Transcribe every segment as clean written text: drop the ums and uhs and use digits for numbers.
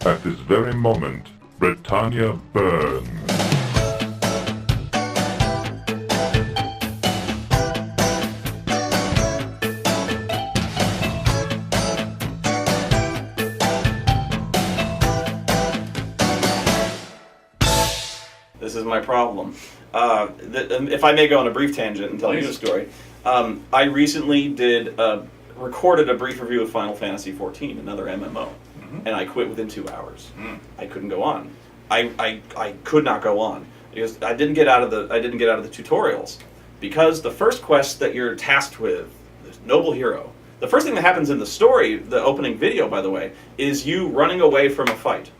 At this very moment, Britannia burns. This is my problem. If I may go on a brief tangent and tell you a story, I recently recorded a brief review of Final Fantasy XIV, another MMO, and I quit within 2 hours. I couldn't go on. I could not go on because I didn't get out of the tutorials, because the first quest that you're tasked with, this noble hero, the first thing that happens in the story, the opening video, by the way, is you running away from a fight.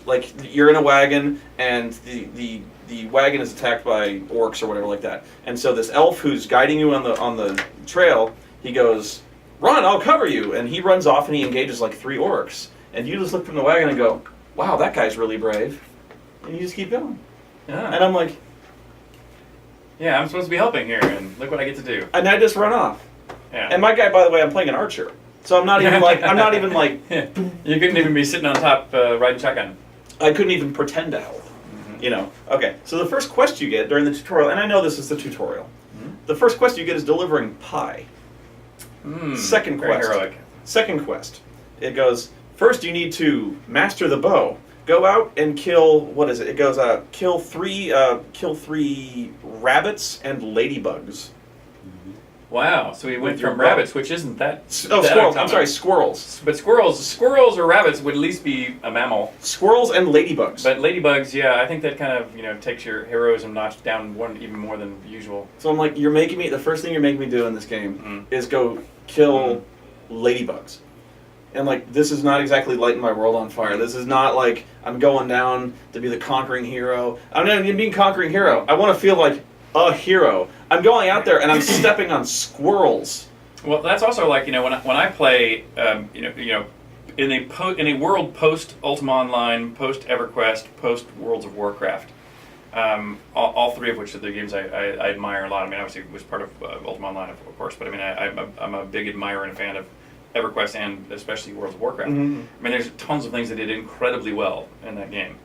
Like, you're in a wagon, and the wagon is attacked by orcs or whatever like that. And so this elf who's guiding you on the trail, he goes, "Run, I'll cover you!" And he runs off and he engages like 3 orcs. And you just look from the wagon and go, "Wow, that guy's really brave." And you just keep going. Yeah. And I'm like, yeah, I'm supposed to be helping here, and look what I get to do. and I just run off. Yeah. And my guy, by the way, I'm playing an archer. So I'm not even like, Yeah. You couldn't even be sitting on top riding shotgun. I couldn't even pretend to help. You know. Okay, so the first quest you get during the tutorial, and I know this is the tutorial, the first quest you get is delivering pie. Second very quest. heroic. Second quest. It goes, first you need to master the bow. Go out and kill, what is it? It goes, kill three rabbits and ladybugs. Wow, so we went With your from bow. rabbits, which isn't that... Oh, that squirrels. I'm uncommon. sorry, squirrels. But squirrels or rabbits would at least be a mammal. Squirrels and ladybugs. But ladybugs, yeah, I think that kind of, takes your heroism notch down one even more than usual. So I'm like, the first thing you're making me do in this game is go kill ladybugs. And like, this is not exactly lighting my world on fire. This is not like I'm going down to be the conquering hero. I'm not even being conquering hero. I want to feel like a hero. I'm going out there and I'm stepping on squirrels. Well, that's also like, when I play, in a world post Ultima Online, post EverQuest, post Worlds of Warcraft. All 3 of which are the games I admire a lot. I mean, obviously, it was part of Ultima Online, of course, but I mean, I'm a big admirer and a fan of EverQuest and especially Worlds of Warcraft. I mean, there's tons of things that did incredibly well in that game.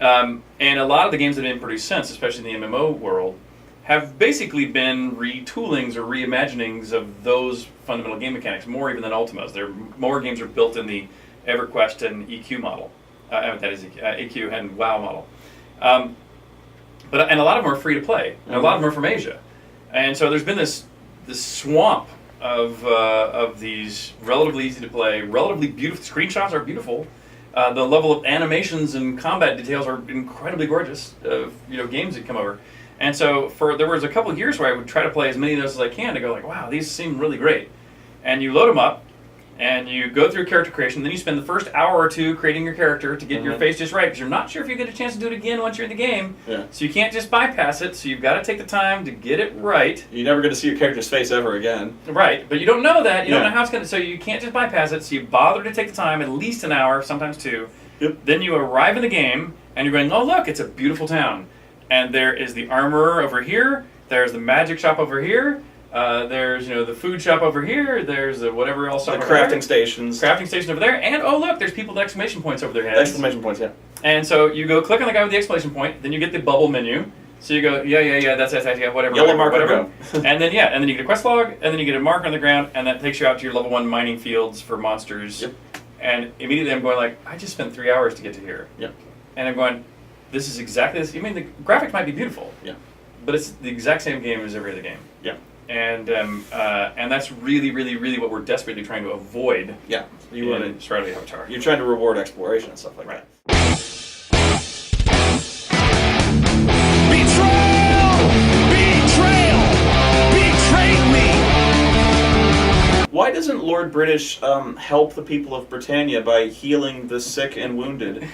And a lot of the games that have been produced since, especially in the MMO world, have basically been retoolings or reimaginings of those fundamental game mechanics, more even than Ultimas. More games are built in the EverQuest and EQ model. That is EQ and WoW model. And a lot of them are free to play, and a lot of them are from Asia. And so there's been this swamp of these relatively easy to play, relatively beautiful, screenshots are beautiful. The level of animations and combat details are incredibly gorgeous of games that come over. And so there was a couple of years where I would try to play as many of those as I can to go like, wow, these seem really great. And you load them up, and you go through character creation, then you spend the first hour or 2 creating your character to get your face just right, because you're not sure if you get a chance to do it again once you're in the game. Yeah. So you can't just bypass it, so you've got to take the time to get it right. You're never going to see your character's face ever again. Right, but you don't know that. You don't know how it's going to... So you can't just bypass it, so you bother to take the time, at least an hour, sometimes 2. Yep. Then you arrive in the game, and you're going, oh, look, it's a beautiful town. And there is the armorer over here, there's the magic shop over here, there's the food shop over here, there's whatever else The over crafting there. stations. Crafting station over there, and oh look, there's people with exclamation points over their heads. Exclamation points, yeah. And so you go click on the guy with the exclamation point, then you get the bubble menu. So you go, yeah, that's yeah, whatever. Yellow whatever, marker, whatever. And then you get a quest log, and then you get a marker on the ground, and that takes you out to your level 1 mining fields for monsters. Yep. And immediately I'm going like, I just spent 3 hours to get to here. Yep. And I'm going, this is exactly this. I mean, the graphics might be beautiful. Yeah. But it's the exact same game as every other game. Yeah. And that's really, really, really what we're desperately trying to avoid. Yeah. You want to Strategy Avatar. You're trying to reward exploration and stuff like that. Why doesn't Lord British help the people of Britannia by healing the sick and wounded?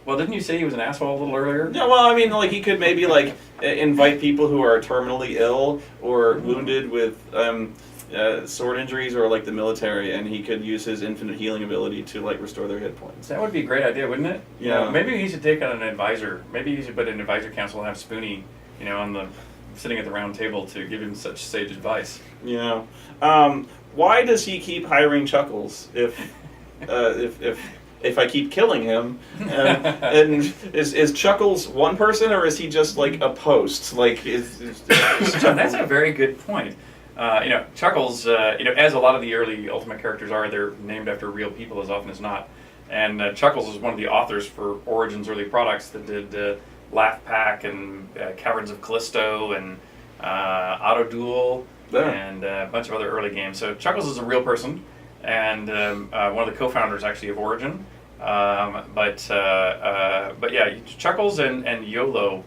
Well, didn't you say he was an asshole a little earlier? No, well, I mean, like, he could maybe, like, invite people who are terminally ill or wounded with sword injuries or, like, the military, and he could use his infinite healing ability to, like, restore their hit points. That would be a great idea, wouldn't it? Yeah. Maybe he should take on an advisor. Maybe he should put an advisor council and have Spoony, sitting at the round table to give him such sage advice. Yeah. why does he keep hiring Chuckles if I keep killing him? And is Chuckles one person, or is he just like a post? Like, is That's a very good point. Chuckles, as a lot of the early Ultima characters are, they're named after real people as often as not. And Chuckles is one of the authors for Origin's early products that did Laugh Pack and Caverns of Callisto and Auto Duel and a bunch of other early games. So Chuckles is a real person, and one of the co-founders actually of Origin. But yeah, Chuckles and YOLO,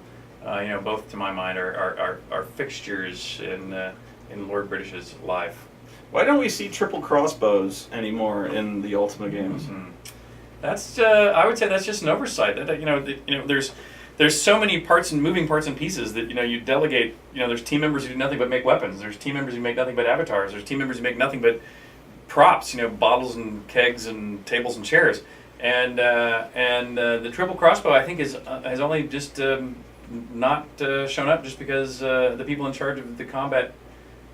both to my mind are fixtures in Lord British's life. Why don't we see triple crossbows anymore in the Ultima games? Mm-hmm. That's I would say that's just an oversight. There's so many parts and moving parts and pieces that you delegate. There's team members who do nothing but make weapons. There's team members who make nothing but avatars. There's team members who make nothing but props. Bottles and kegs and tables and chairs. And the triple crossbow, I think, has only just not shown up just because the people in charge of the combat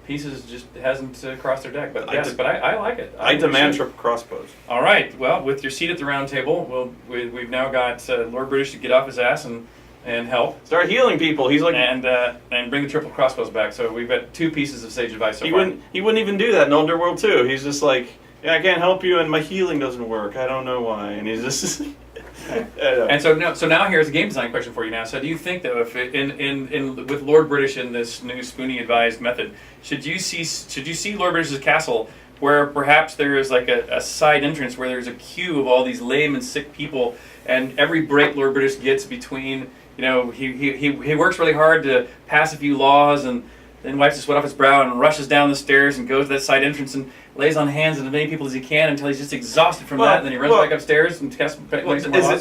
pieces just hasn't crossed their deck. But I like it. I demand triple crossbows. All right. Well, with your seat at the round table, we've now got Lord British to get off his ass and help. Start healing people. He's like and bring the triple crossbows back. So we've got 2 pieces of sage advice so far. He wouldn't even do that in Underworld 2. He's just like, yeah, I can't help you, and my healing doesn't work. I don't know why. And he's just. And so now here's a game design question for you now. So do you think that if with Lord British in this new Spoony advised method, should you see Lord British's castle where perhaps there is like a side entrance where there's a queue of all these lame and sick people, and every break Lord British gets between, he works really hard to pass a few laws and then wipes the sweat off his brow and rushes down the stairs and goes to that side entrance and lays on hands on as many people as he can until he's just exhausted from that, and then he runs back upstairs and casts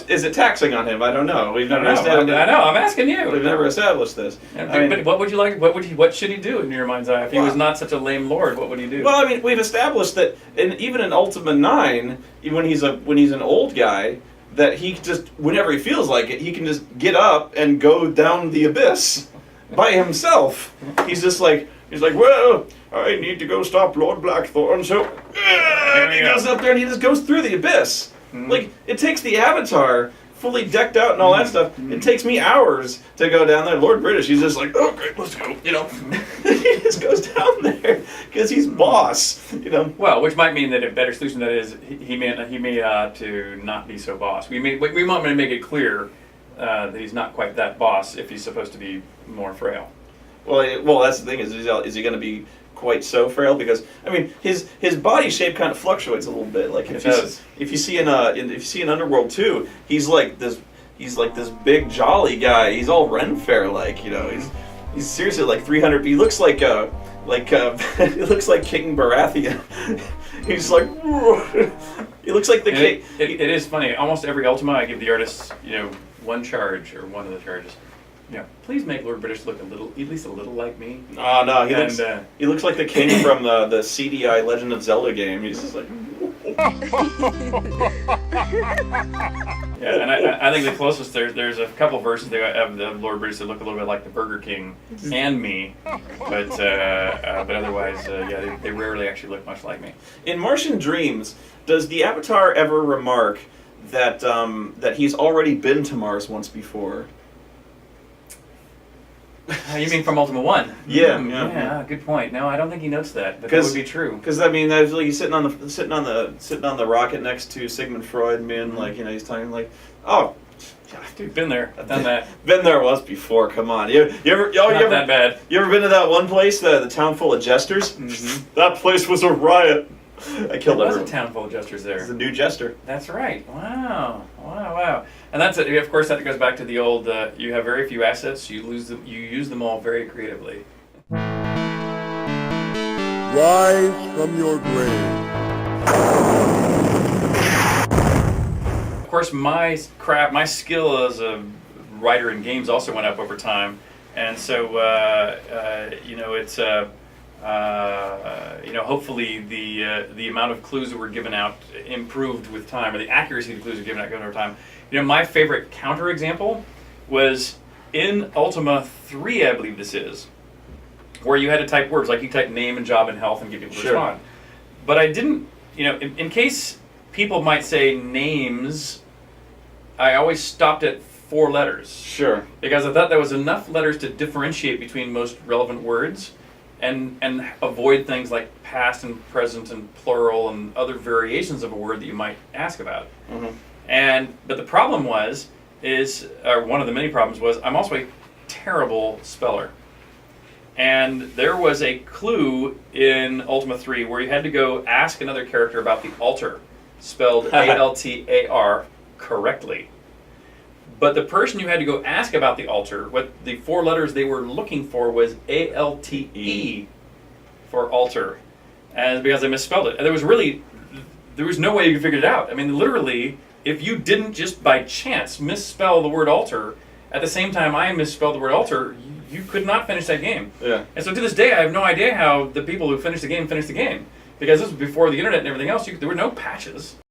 is it taxing on him? I don't know. We've never established. I know. I'm asking you. We've never established this. But what would you like? What should he do in your mind's eye if he was not such a lame lord? What would he do? Well, I mean, we've established that, even in Ultima 9, when he's an old guy, that he just, whenever he feels like it, he can just get up and go down the abyss by himself. He's like, well, I need to go stop Lord Blackthorn, so he goes up there and he just goes through the abyss. Mm-hmm. Like, it takes the avatar fully decked out and all that stuff. Mm-hmm. It takes me hours to go down there. Lord British, he's just like, okay, let's go. He just goes down there because he's boss. Well, which might mean that a better solution that is he may to not be so boss. We want to make it clear that he's not quite that boss if he's supposed to be more frail. Well, that's the thing. Is he going to be quite so frail? Because I mean, his body shape kind of fluctuates a little bit. Like if you see in Underworld 2, he's like this big jolly guy. He's all Ren Fair like. He's seriously like 300. He looks like he looks like King Baratheon. He's like he looks like the king. It is funny. Almost every Ultima, I give the artists one charge or one of the charges. Please make Lord British look at least a little like me. Oh no, he looks like the king from the CDI Legend of Zelda game. He's just like. Yeah, and I think the closest there's a couple versions of Lord British that look a little bit like the Burger King and me, but otherwise, they rarely actually look much like me. In Martian Dreams, does the Avatar ever remark that he's already been to Mars once before? You mean from Ultima 1? Yeah. Good point. No, I don't think he notes that, but that would be true. Because I mean, there's like he's sitting on the rocket next to Sigmund Freud, being like, he's talking like, oh, dude, been there, done that. Been there once before. Come on, you ever that bad. You ever been to that one place, the town full of jesters? Mm-hmm. That place was a riot. I killed everyone. There was a town full of jesters there. It's a new jester. That's right. Wow. And that's it. Of course, that goes back to the old. You have very few assets. You use them all very creatively. Rise from your grave. Of course, my skill as a writer in games also went up over time, and so it's. Hopefully the amount of clues that were given out improved with time, or the accuracy of the clues were given out over time. My favorite counterexample was in Ultima 3, I believe this is, where you had to type words, like you type name and job and health and get people to respond. But I didn't, in case people might say names, I always stopped at 4 letters. Sure. Because I thought there was enough letters to differentiate between most relevant words and avoid things like past and present and plural and other variations of a word that you might ask about. Mm-hmm. But the problem one of the many problems was, I'm also a terrible speller. And there was a clue in Ultima 3 where you had to go ask another character about the altar, spelled A-L-T-A-R, correctly. But the person you had to go ask about the altar, what the 4 letters they were looking for was A-L-T-E for altar, and because they misspelled it. And there was no way you could figure it out. I mean, literally, if you didn't just by chance misspell the word altar, at the same time I misspelled the word altar, you could not finish that game. Yeah. And so to this day, I have no idea how the people who finished the game, because this was before the internet and everything else. There were no patches.